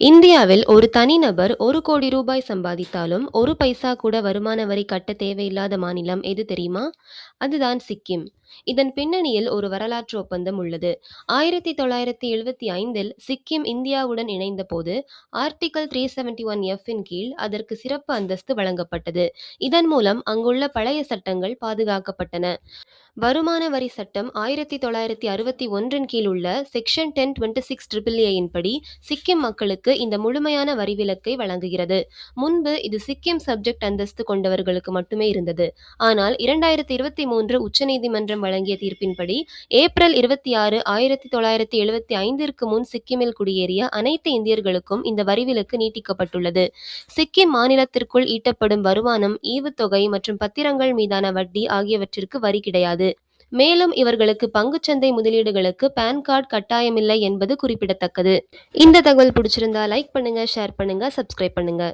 இந்தியாவில் ஒரு தனிநபர் 1 கோடி ரூபாய் சம்பாதித்தாலும் 1 பைசா கூட வருமான வரி கட்ட தேவையில்லாத மாநிலம் எது தெரியுமா? அதுதான் சிக்கிம். இதன் பின்னணியில் ஒரு வரலாற்று ஒப்பந்தம் உள்ளது. 1975இல் சிக்கிம் இந்தியாவுடன் இணைந்தபோது ஆர்டிகிள் 371F-இன் கீழ் அதற்கு சிறப்பு அந்தஸ்து வழங்கப்பட்டது. இதன் மூலம் அங்குள்ள பழைய சட்டங்கள் பாதுகாக்கப்பட்டன. வருமான வரி சட்டம் 1961இன் கீழ் உள்ள செக்ஷன் 1026AAA-இன் படி சிக்கிம் மக்களுக்கு இந்த முழுமையான வரிவிலக்கை வழங்குகிறது. முன்பு இது சிக்கிம் சப்ஜெக்ட் அந்தஸ்து கொண்டவர்களுக்கு மட்டுமே இருந்தது. ஆனால் 2023 உச்சநீதிமன்றம் வழங்கிய தீர்ப்பின்படி ஏப்ரல் 26, 1975ற்கு முன் சிக்கிமில் குடியேறிய அனைத்து இந்தியர்களுக்கும் இந்த வரிவிலக்கு நீட்டிக்கப்பட்டுள்ளது. சிக்கிம் மாநிலத்திற்குள் ஈட்டப்படும் வருமானம், ஈவுத்தொகை மற்றும் பத்திரங்கள் மீதான வட்டி ஆகியவற்றிற்கு வரி கிடையாது. மேலும் இவர்களுக்கு பங்குச்சந்தை முதலீடுகளுக்கு பான் கார்டு கட்டாயமில்லை என்பது குறிப்பிடத்தக்கது. இந்த தகவல் பிடிச்சிருந்தா லைக் பண்ணுங்க, ஷேர் பண்ணுங்க, சப்ஸ்கிரைப் பண்ணுங்க.